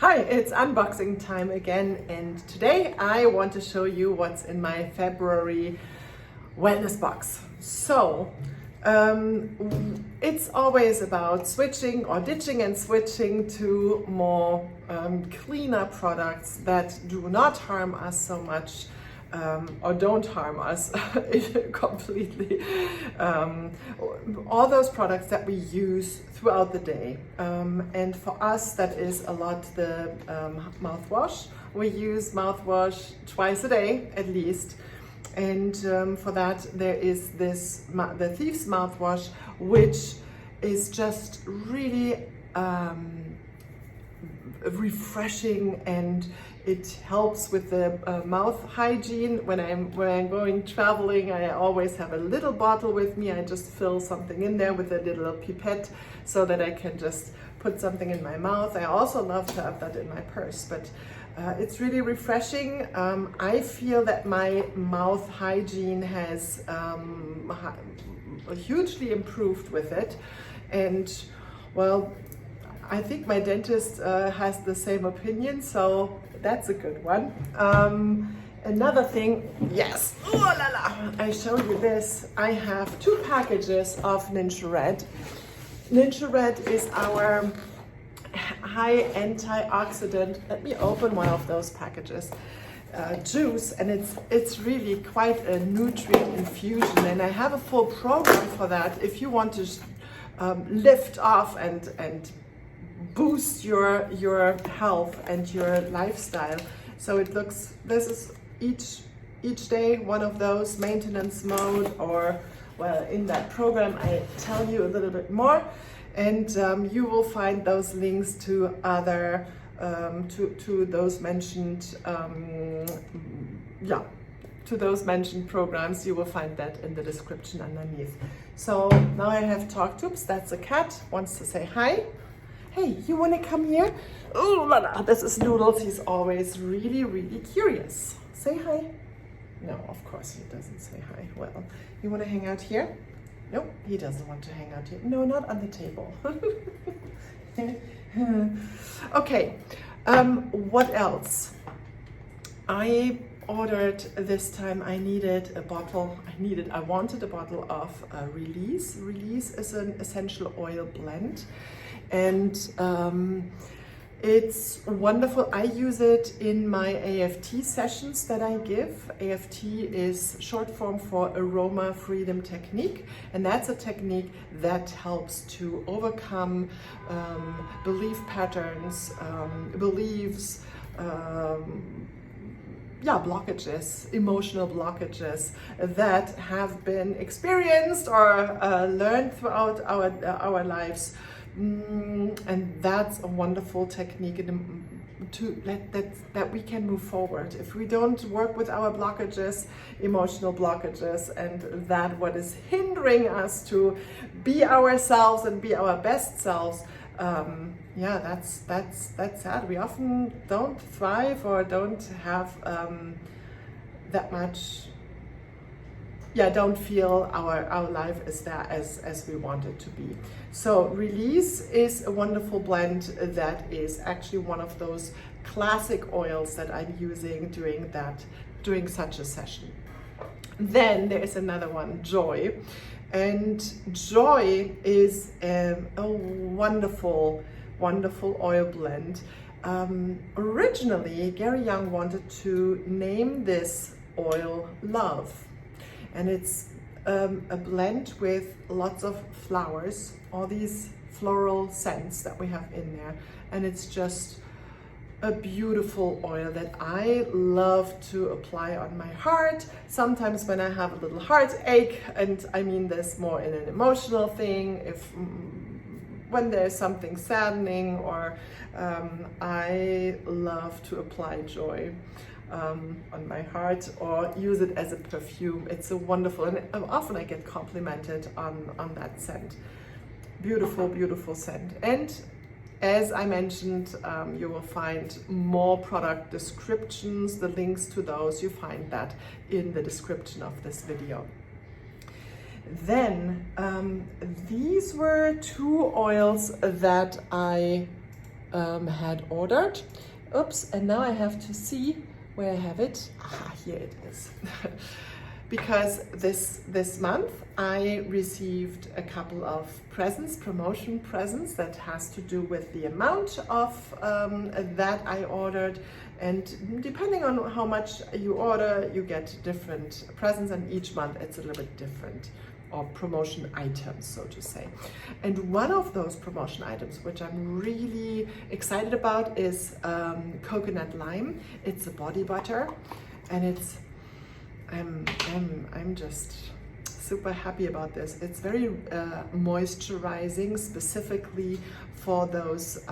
Hi, it's unboxing time again, and today I want to show you what's in my February wellness box. So it's always about switching or ditching and switching to more cleaner products that do not harm us so much, or don't harm us completely. All those products that we use throughout the day. And for us, that is a lot the mouthwash. We use mouthwash twice a day at least. And for that, there is the Thieves mouthwash, which is just really refreshing, and it helps with the mouth hygiene. When I'm going traveling, I always have a little bottle with me. I just fill something in there with a little pipette so that I can just put something in my mouth. I also love to have that in my purse, but it's really refreshing. I feel that my mouth hygiene has hugely improved with it, and well, I think my dentist has the same opinion, so that's a good one. Another thing, yes, oh la la, I showed you this. I have 2 packages of Ninja Red. Ninja Red is our high antioxidant. Let me open one of those packages. Juice, and it's really quite a nutrient infusion, and I have a full program for that if you want to lift off and boost your health and your lifestyle. So it looks, this is each day one of those maintenance mode, or well, in that program I tell you a little bit more, and you will find those links to other to those mentioned to those mentioned programs. You will find that in the description underneath. So now I have talk tubes. That's a cat, wants to say hi. Hey, you want to come here? Oh la la, this is Noodles. He's always really curious. Say hi. No, of course he doesn't say hi. Well, you want to hang out here? Nope, he doesn't want to hang out here. No, not on the table. Okay, what else? I ordered this time, I wanted a bottle of Release. Release is an essential oil blend, and it's wonderful. I use it in my AFT sessions that I give. AFT is short form for Aroma Freedom Technique, and that's a technique that helps to overcome belief patterns, beliefs, blockages, emotional blockages that have been experienced or learned throughout our lives. And that's a wonderful technique that we can move forward. If we don't work with our blockages, emotional blockages, and that what is hindering us to be ourselves and be our best selves, that's sad. We often don't thrive or don't have that much. Don't feel our life is there as we want it to be. So Release is a wonderful blend that is actually one of those classic oils that I'm using during such a session. Then there is another one, Joy. And Joy is a wonderful oil blend. Originally, Gary Young wanted to name this oil Love. And it's a blend with lots of flowers, all these floral scents that we have in there. And it's just a beautiful oil that I love to apply on my heart. Sometimes when I have a little heartache, and I mean this more in an emotional thing, when there's something saddening, or I love to apply Joy on my heart, or use it as a perfume. It's a wonderful, and often I get complimented on that scent. Beautiful scent. And as I mentioned, you will find more product descriptions. The links to those, you find that in the description of this video. Then these were 2 oils that I had ordered. Oops, and now I have to see where I have it. Ah, here it is. Because this month I received a couple of presents, promotion presents, that has to do with the amount of that I ordered. And depending on how much you order, you get different presents, and each month it's a little bit different, or promotion items, so to say. And one of those promotion items, which I'm really excited about, is coconut lime. It's a body butter, and I'm just super happy about this. It's very moisturizing, specifically for those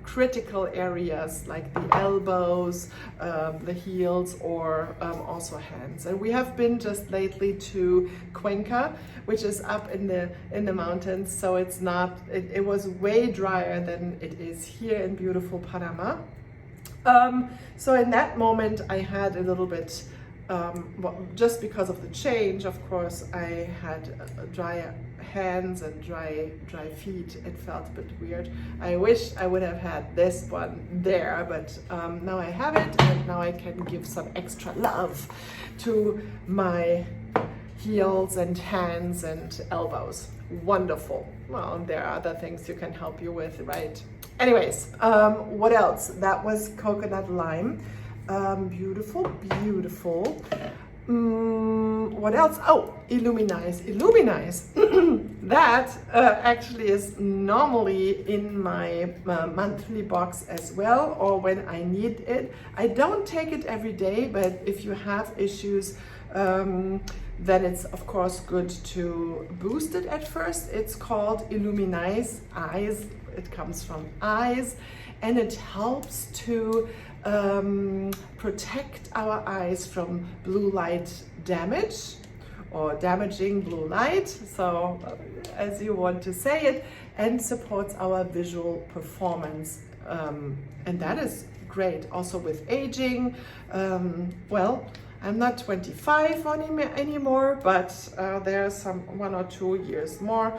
critical areas like the elbows, the heels, or also hands. And we have been just lately to Cuenca, which is up in the mountains, so it's not, it was way drier than it is here in beautiful Panama. So in that moment I had a little bit, well, just because of the change, of course, I had dry hands and dry feet. It felt a bit weird. I wish I would have had this one there, but now I have it, and now I can give some extra love to my heels and hands and elbows. Wonderful. Well, there are other things you can help you with, right? Anyways, what else? That was coconut lime. Beautiful, beautiful. What else? Oh, Illuminize. That actually is normally in my monthly box as well, or when I need it. I don't take it every day, but if you have issues, then it's of course good to boost it at first. It's called Illuminize Eyes. It comes from eyes, and it helps to protect our eyes from blue light damage, or damaging blue light, so as you want to say it, and supports our visual performance, and that is great. Also with aging, well, I'm not 25 anymore, but there's some 1 or 2 years more.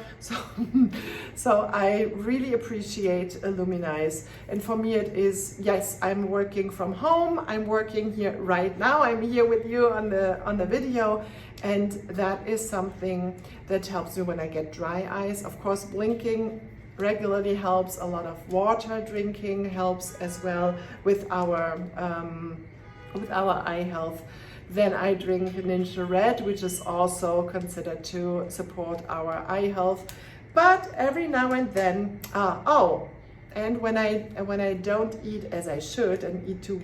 So I really appreciate Illuminize. And for me it is, yes, I'm working from home. I'm working here right now. I'm here with you on the video. And that is something that helps me when I get dry eyes. Of course, blinking regularly helps. A lot of water drinking helps as well with our eye health. Then I drink Ninja Red, which is also considered to support our eye health. But every now and then, and when I don't eat as I should and eat too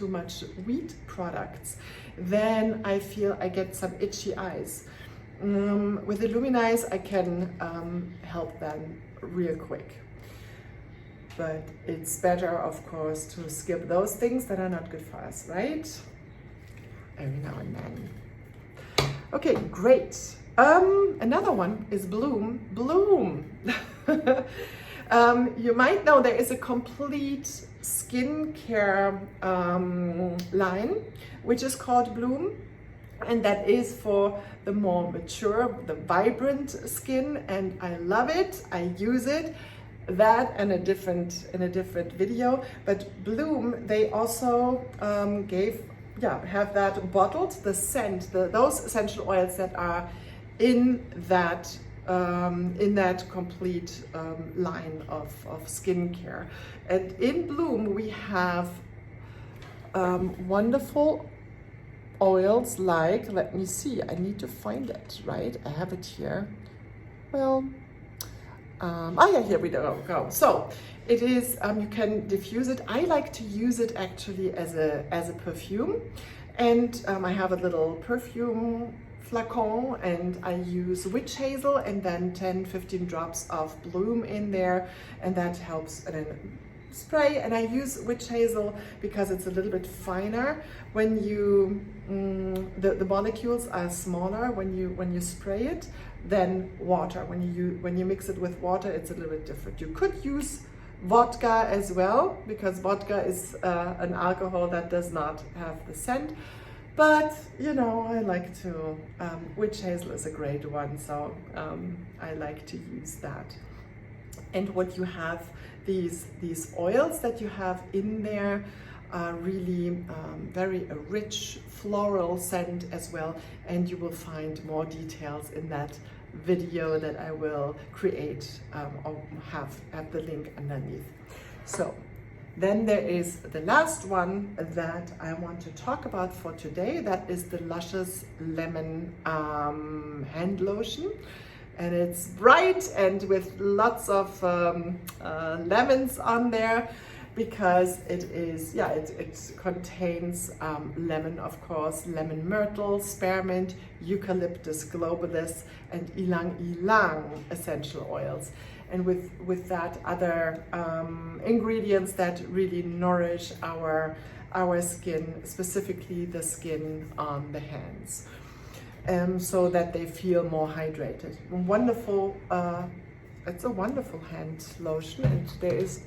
much wheat products, then I feel I get some itchy eyes. With Illuminize, I can help them real quick. But it's better, of course, to skip those things that are not good for us, right? Every now and then. Okay, great. Another one is Bloom. You might know there is a complete skincare line which is called Bloom, and that is for the more mature, the vibrant skin, and I love it. I use it. That and in a different video. But Bloom, they also have that bottled, the scent, those essential oils that are in that complete line of skincare. And in Bloom we have wonderful oils like, let me see, I need to find it, right? I have it here. Well, yeah, here we go. So it is, you can diffuse it. I like to use it actually as a perfume, and I have a little perfume flacon, and I use witch hazel and then 10-15 drops of Bloom in there, and that helps. And then spray, and I use witch hazel because it's a little bit finer. When you the molecules are smaller when you spray it than water. When you mix it with water, it's a little bit different. You could use vodka as well, because vodka is an alcohol that does not have the scent. But you know, I like to, witch hazel is a great one, so I like to use that. And what you have these oils that you have in there are really very rich floral scent as well, and you will find more details in that video that I will create or have at the link underneath. So then there is the last one that I want to talk about for today. That is the Luscious Lemon hand lotion. And it's bright and with lots of lemons on there, because it is, yeah, it contains lemon, of course, lemon myrtle, spearmint, eucalyptus globalis, and ylang ylang essential oils. And with that, other ingredients that really nourish our skin, specifically the skin on the hands, so that they feel more hydrated. Wonderful, it's a wonderful hand lotion, and there is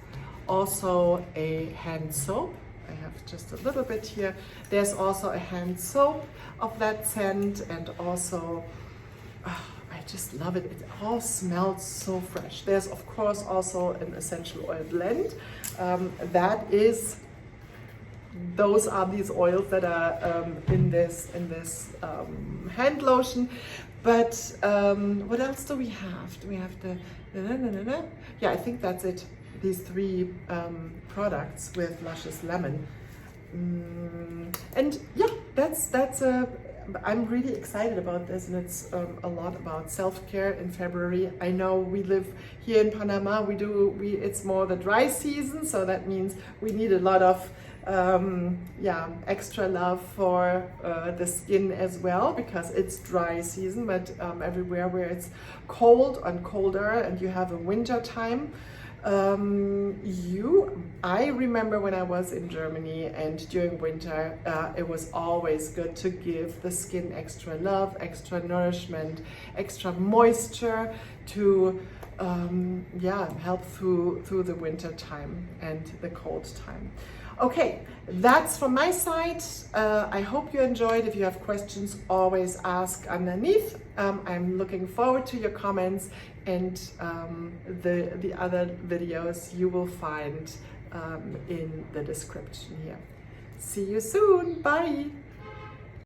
also a hand soap. I have just a little bit here. There's also a hand soap of that scent, and also I just love it. It all smells so fresh. There's of course also an essential oil blend. Those are these oils that are in this hand lotion. But what else do we have? Do we have the yeah, I think that's it. These three products with Luscious Lemon. And yeah, that's I'm really excited about this, and it's a lot about self-care in February. I know we live here in Panama. It's more the dry season, so that means we need a lot of extra love for the skin as well, because it's dry season. But everywhere where it's cold and colder, and you have a winter time, I remember when I was in Germany, and during winter it was always good to give the skin extra love, extra nourishment, extra moisture to help through the winter time and the cold time. Okay, that's from my side. I hope you enjoyed. If you have questions, always ask underneath. I'm looking forward to your comments, and the other videos you will find in the description here. See you soon. Bye.